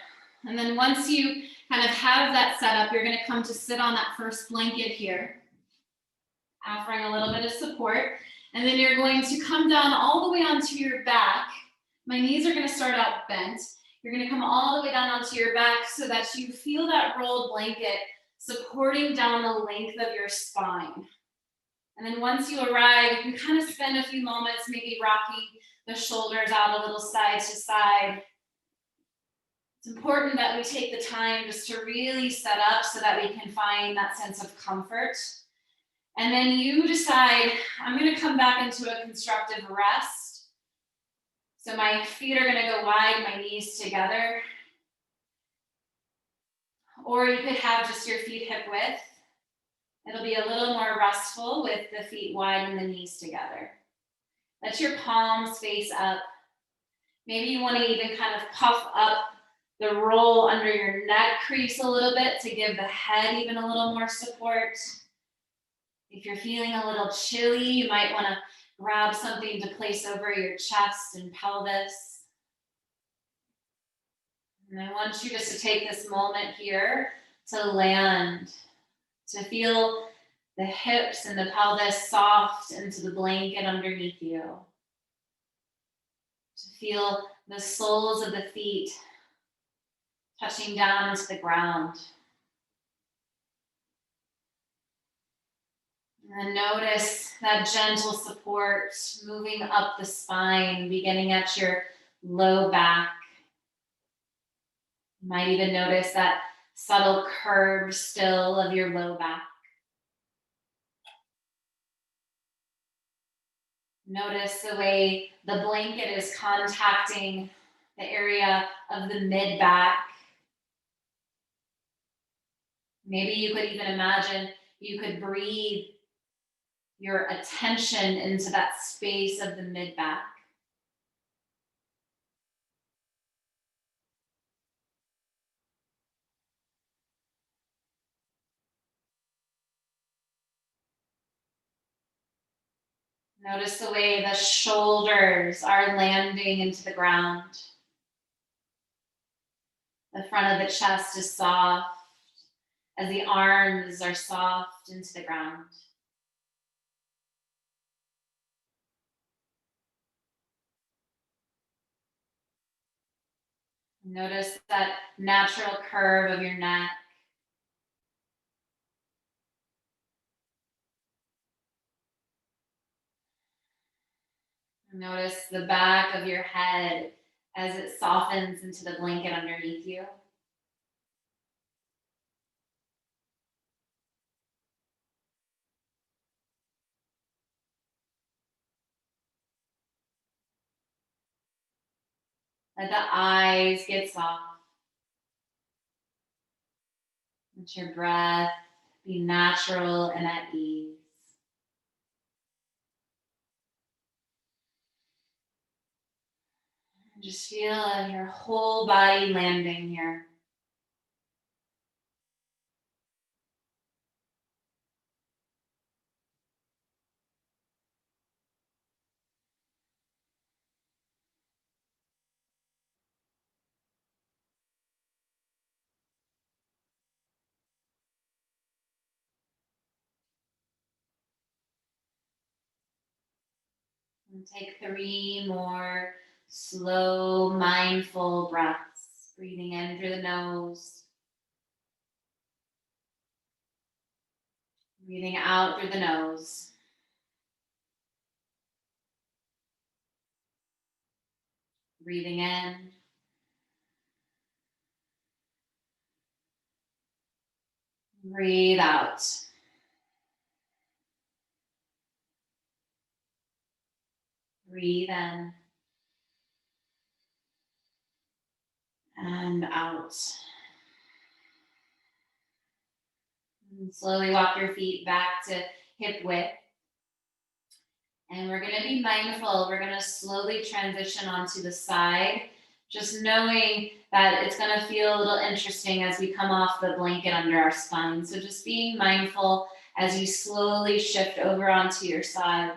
And then once you kind of have that set up, you're gonna come to sit on that first blanket here, offering a little bit of support. And then you're going to come down all the way onto your back. My knees are gonna start out bent. You're gonna come all the way down onto your back so that you feel that rolled blanket supporting down the length of your spine. And then once you arrive, you can kind of spend a few moments maybe rocking the shoulders out a little side to side. It's important that we take the time just to really set up so that we can find that sense of comfort. And then you decide, I'm gonna come back into a constructive rest. So my feet are gonna go wide, my knees together. Or you could have just your feet hip width. It'll be a little more restful with the feet wide and the knees together. Let your palms face up. Maybe you wanna even kind of puff up the roll under your neck crease a little bit to give the head even a little more support. If you're feeling a little chilly, you might want to grab something to place over your chest and pelvis. And I want you just to take this moment here to land, to feel the hips and the pelvis soft into the blanket underneath you. To feel the soles of the feet touching down into the ground. And notice that gentle support moving up the spine, beginning at your low back. You might even notice that subtle curve still of your low back. Notice the way the blanket is contacting the area of the mid back. Maybe you could even imagine you could breathe your attention into that space of the mid back. Notice the way the shoulders are landing into the ground. The front of the chest is soft as the arms are soft into the ground. Notice that natural curve of your neck. Notice the back of your head as it softens into the blanket underneath you. Let the eyes get soft. Let your breath be natural and at ease. Just feel your whole body landing here. And take 3 more slow, mindful breaths. Breathing in through the nose. Breathing out through the nose. Breathing in. Breathe out. Breathe in. And out. And slowly walk your feet back to hip width. And we're going to be mindful. We're going to slowly transition onto the side, just knowing that it's going to feel a little interesting as we come off the blanket under our spine. So just being mindful as you slowly shift over onto your side.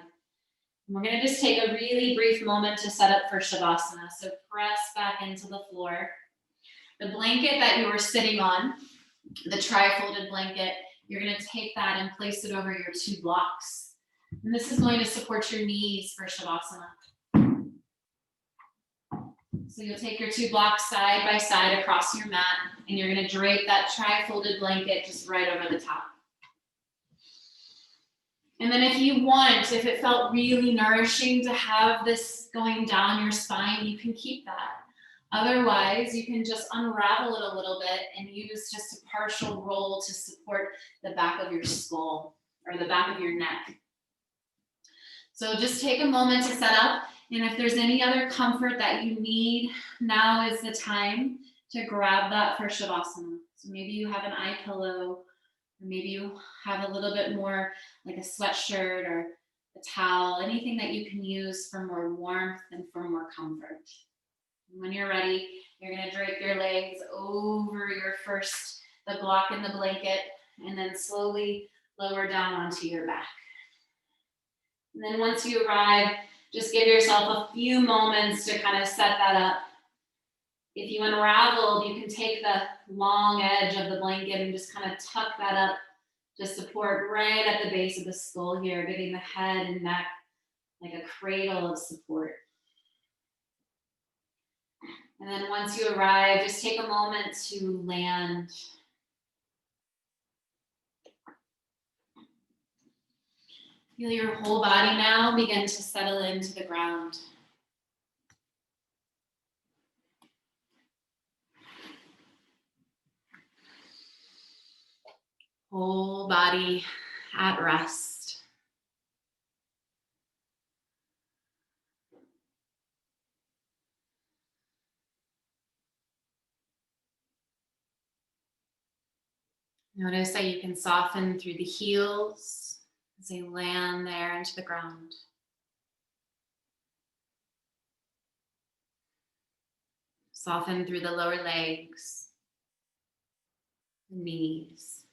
And we're going to just take a really brief moment to set up for Shavasana. So press back into the floor. The blanket that you were sitting on, the tri-folded blanket, you're going to take that and place it over your 2 blocks. And this is going to support your knees for Shavasana. So you'll take your 2 blocks side by side across your mat, and you're going to drape that tri-folded blanket just right over the top. And then if you want, if it felt really nourishing to have this going down your spine, you can keep that. Otherwise, you can just unravel it a little bit and use just a partial roll to support the back of your skull or the back of your neck. So just take a moment to set up, and if there's any other comfort that you need, now is the time to grab that for Shavasana. So maybe you have an eye pillow, or maybe you have a little bit more like a sweatshirt or a towel, anything that you can use for more warmth and for more comfort. And when you're ready, you're going to drape your legs over the block in the blanket, and then slowly lower down onto your back. And then once you arrive, just give yourself a few moments to kind of set that up. If you unraveled, you can take the long edge of the blanket and just kind of tuck that up to support right at the base of the skull here, giving the head and neck like a cradle of support. And then once you arrive, just take a moment to land. Feel your whole body now begin to settle into the ground. Whole body at rest. Notice that you can soften through the heels as they land there into the ground. Soften through the lower legs, the knees,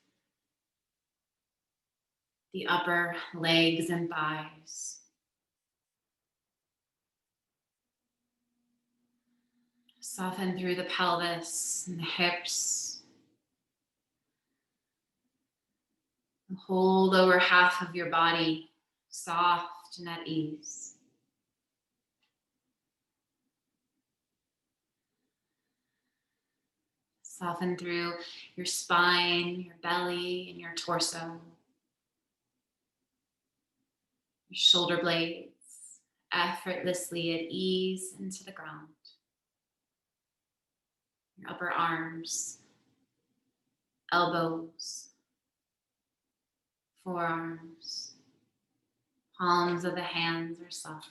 the upper legs and thighs. Soften through the pelvis and the hips, the whole lower half of your body, soft and at ease. Soften through your spine, your belly, and your torso. Your shoulder blades, effortlessly at ease into the ground. Your upper arms, elbows, forearms, palms of the hands are soft.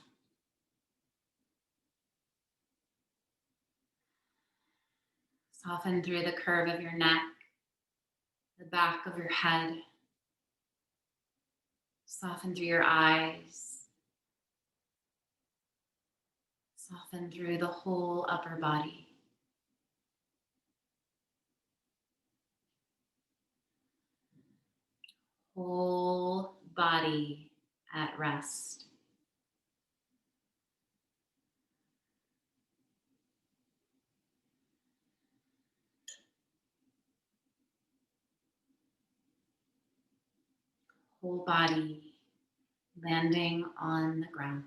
Soften through the curve of your neck, the back of your head. Soften through your eyes. Soften through the whole upper body. Whole body at rest. Whole body landing on the ground.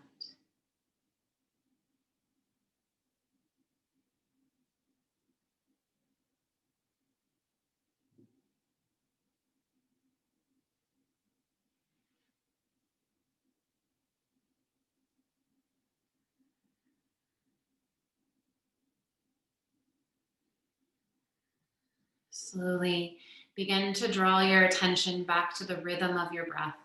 Slowly begin to draw your attention back to the rhythm of your breath.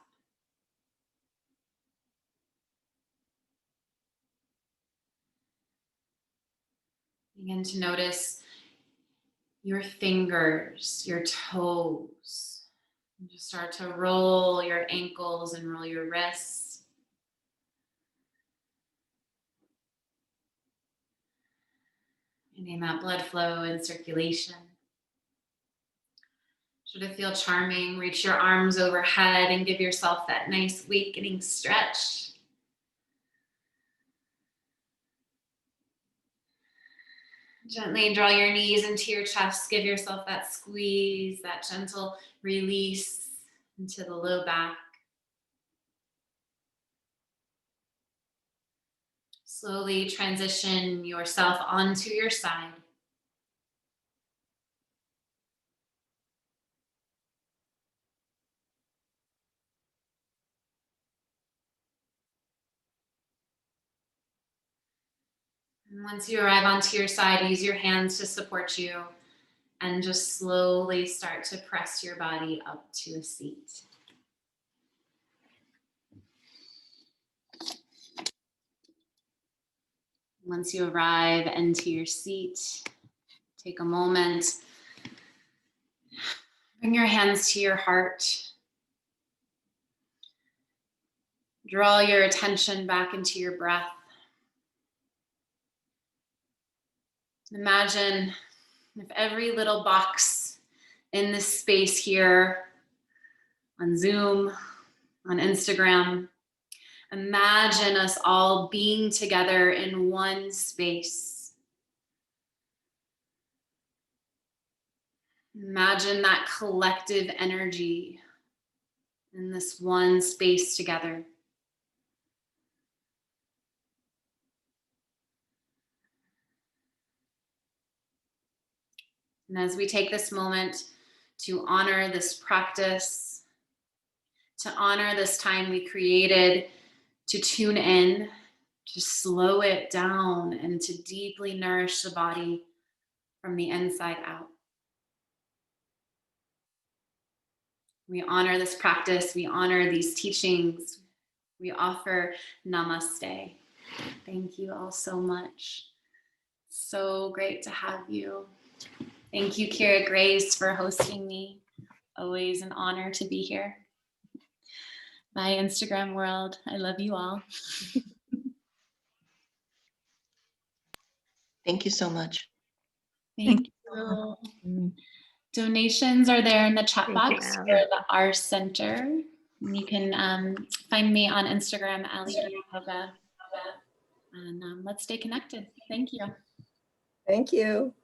Begin to notice your fingers, your toes. And just start to roll your ankles and roll your wrists. Getting that blood flow and circulation. Should it feel charming, reach your arms overhead and give yourself that nice awakening stretch. Gently draw your knees into your chest. Give yourself that squeeze, that gentle release into the low back. Slowly transition yourself onto your side. And once you arrive onto your side, use your hands to support you and just slowly start to press your body up to a seat. Once you arrive into your seat, take a moment. Bring your hands to your heart. Draw your attention back into your breath. Imagine if every little box in this space here, on Zoom, on Instagram, imagine us all being together in one space. Imagine that collective energy in this one space together. And as we take this moment to honor this practice, to honor this time we created to tune in, to slow it down, and to deeply nourish the body from the inside out. We honor this practice, we honor these teachings, we offer namaste. Thank you all so much. So great to have you. Thank you, KiraGrace, for hosting me. Always an honor to be here. Bye, Instagram world. I love you all. Thank you so much. Thank you. Donations are there in the chat box for the R Center. You can find me on Instagram, Ali Yoga. And let's stay connected. Thank you. Thank you.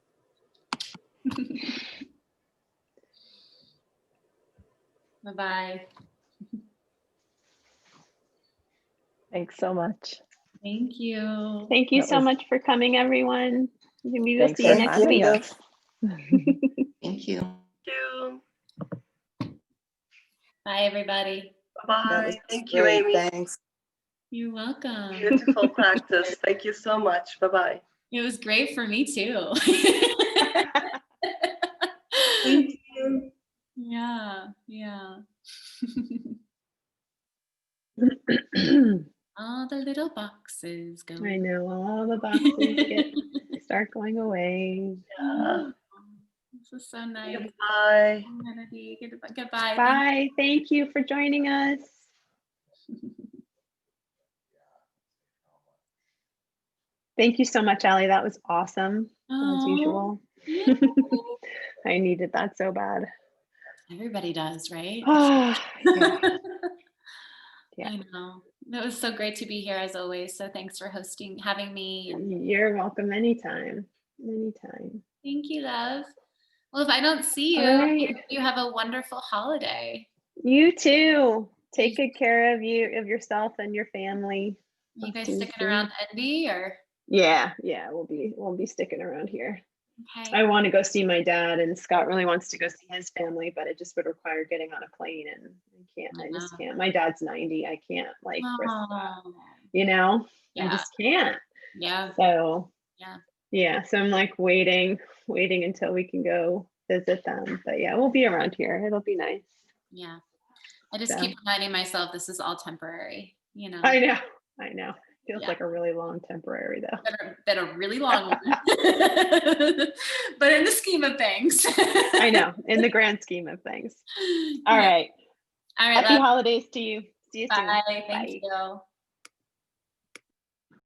Bye-bye. Thanks so much. Thank you. Thank you That so was- much for coming, everyone. Maybe we'll Thanks see you for next having week. us. Thank you. Bye, everybody. Bye. That was Thank you, great. Amy. Thanks. You're welcome. Beautiful practice. Thank you so much. Bye-bye. It was great for me too. Thank you. Yeah, yeah. All the little boxes go. I know all the boxes start going away. This is so nice. Bye. Goodbye. Bye. Thank you for joining us. Thank you so much, Allie. That was awesome, as usual. Yeah. I needed that so bad. Everybody does, right? Yeah. Yeah. I know. It was so great to be here as always. So thanks for having me. And You're welcome anytime. Anytime. thank you, love. Well, if I don't see you, All right. you have a wonderful holiday. You too. Take good care of yourself and your family. You guys See you sticking soon. around Envy or? Yeah, we'll be sticking around here. Okay. I want to go see my dad, and Scott really wants to go see his family, but it just would require getting on a plane, and I just can't. My dad's 90. I can't risk that, I Yeah. just can't. Yeah. So yeah. So I'm like waiting until we can go visit them. But yeah, we'll be around here. It'll be nice. Yeah. I just keep reminding myself this is all temporary, I know. Feels Yeah. like a really long temporary though. Been a really long one. But in the scheme of things. I know, in the grand scheme of things. All Yeah. right. All right. Happy holidays to you. See you soon. Bye. Thank you.